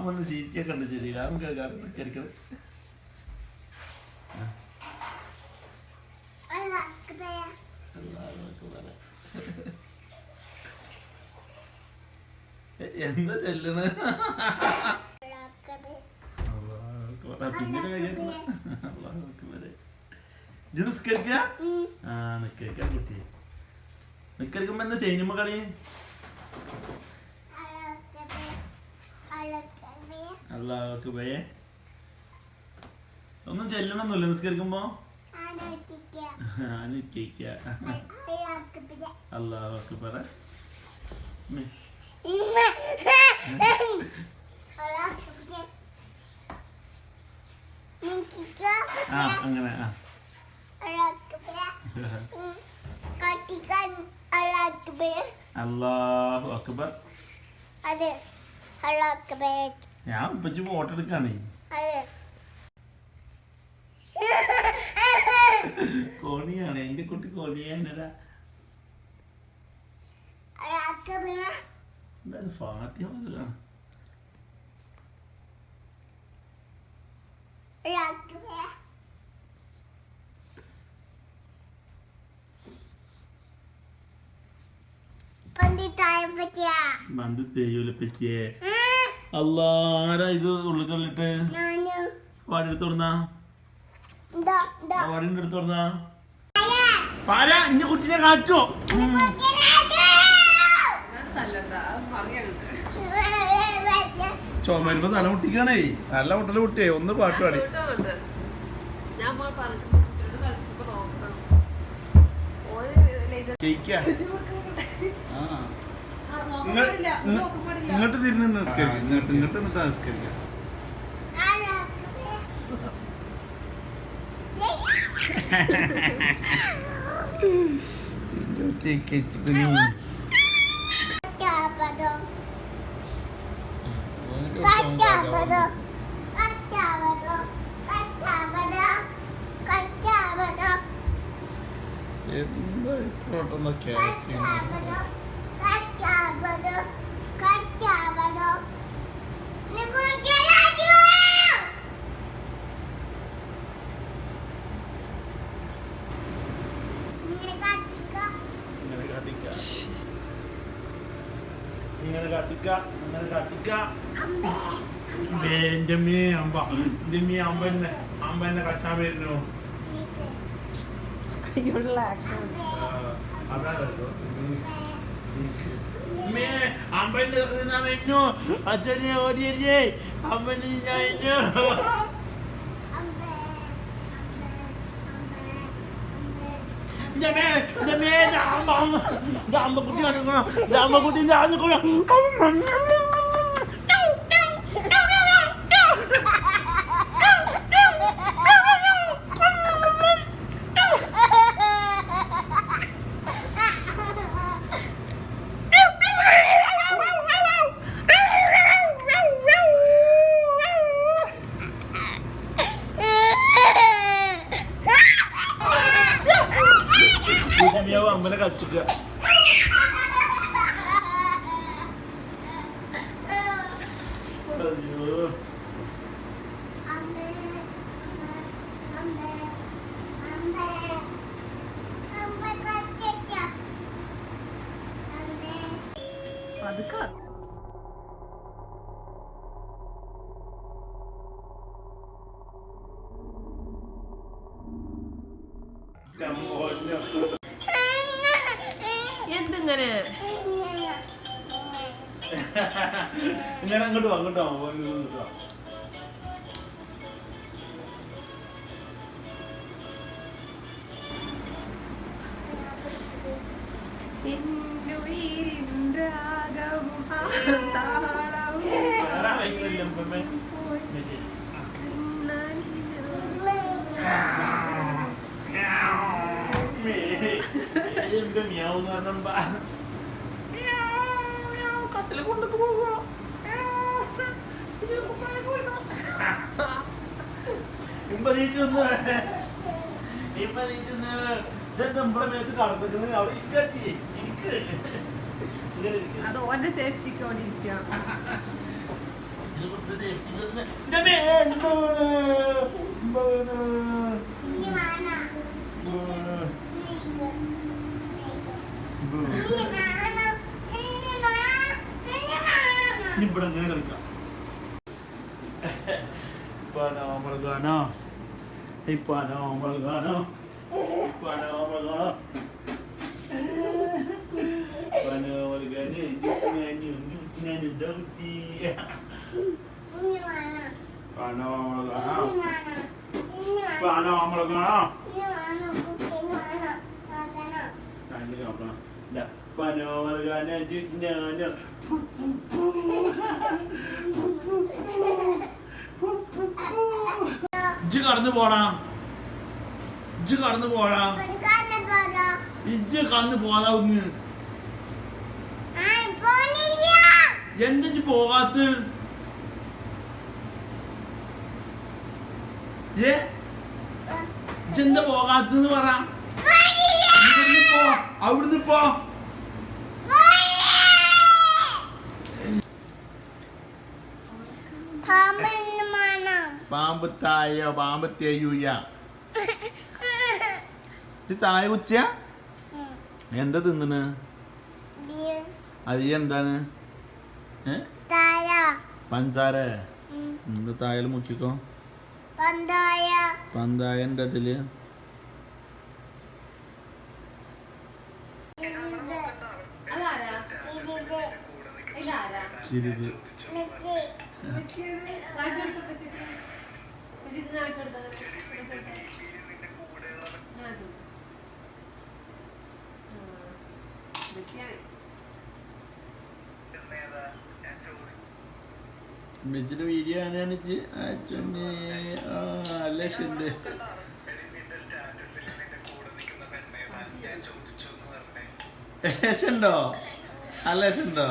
വന്ന് ചീച്ചയൊക്കെ ഉണ്ട് ശരി കാരണം കേൾക്കാറ് എന്താ ചെല്ലണ് പിന്നെ ഇത് നിസ്കരിക്ക നിസ്കരിക്കാൻ കുട്ടി നിസ്കരിക്കുമ്പോ എന്താ ചെയ്യുമ്പോ കളി അല്ലാഹു ബേ ഒന്നും ചെല്ലണമെന്നില്ല നിസ്കരിക്കുമ്പോ അല്ലാഹു അക്ബർ അങ്ങനെ അല്ലാഹു അക്ബർ ഞാൻ ഇപ്പച്ചി ഫോട്ടോ എടുക്കാണേ കോണിയാണ് എന്റെ കുട്ടി കോണിയാണടാ ഫാത്തിഹ ഓതുകയാണ് മന്ത് തേയൂല പറ്റിയേ അല്ലാരാ ഇത് ഉള്ളിൽ തള്ളിട്ട് വാടി എടുത്തോടുന്നാ വാടിന്റെ എടുത്തോടുന്നാ പാല ഇന്റെ കുട്ടിനെ കാറ്റോ ചുമരുമ്പോ തല മുട്ടിക്കണേ നല്ല മുട്ടല് കുട്ടിയെ ഒന്ന് പാട്ട് പാടി ഇങ്ങോട്ട് തിരിഞ്ഞ് നിസ്കരിക്കാം ഇങ്ങോട്ട് നിന്നിട്ടാ നിസ്കരിക്കാം എന്താ ഇപ്പോട്ടൊന്ന് ക്യാച്ച് ഇങ്ങനെ കാട്ടിക്ക എന്റെ മീ അമ്പ എന്റെ മീ അമ്പ എന്നെ കച്ചാൻ വരുന്നു അമ്പന്റെ വരുന്നു അച്ഛനെ ഓടിയേ അമ്പന്റെ ഞാൻ കുട്ടി അമ്മനെ കച്ചിക്ക എന്തിങ്ങനെ ഇങ്ങനെ അങ്ങോട്ട് അങ്ങോട്ടോ മിയാവെന്ന് പറഞ്ഞ കട്ടിലെ കൊണ്ടൊക്കെ പോവുക നമ്മളെ മേത്ത് കടന്നിട്ട് അവിടെ അത് ഓന്റെ സേഫ്റ്റിക്ക് വേണ്ടി ഇരിക്കാം ഇവിടെ അങ്ങനെ കളിക്കാം. ഇപ്പാനോ മൃഗാനോ ഇപ്പാനോ മൃഗാനോ ഇപ്പാനോ മൃഗാനോ ഇപ്പാനോ മൃഗാന് ഞാന് ദൗത്തി ഇപ്പാനോ മൃഗാനോ ഇപ്പാനോ മൃഗാനോ ഇപ്പാനോ മൃഗാനോ ഞാനോ ഇജ്ജ് കടന്നു പോടാ ഇജ്ജ് കടന്നു പോടാ ഇജ്ജ് കടന്നു പോടാ ഒന്ന് എന്താ ഇജ്ജ് പോകാത്ത ഇജ്ജെന്താ പോകാത്തെന്ന് പറ അവിടുന്ന് പോ പാമ്പ് തായോ പാമ്പ് തേയൂയ തായ കുച്ച എന്താ തിന്നണ് അത് എന്താണ് പഞ്ചാര എന്താ തായാലും മുക്കിക്കോ പന്തായ ഉണ്ട് അതില് ചിരിത് മെച്ചിന്റെ വീഡിയോ ആണ് ലക്ഷണ്ട് ലക്ഷണ്ടോ ആ ലക്ഷണ്ടോ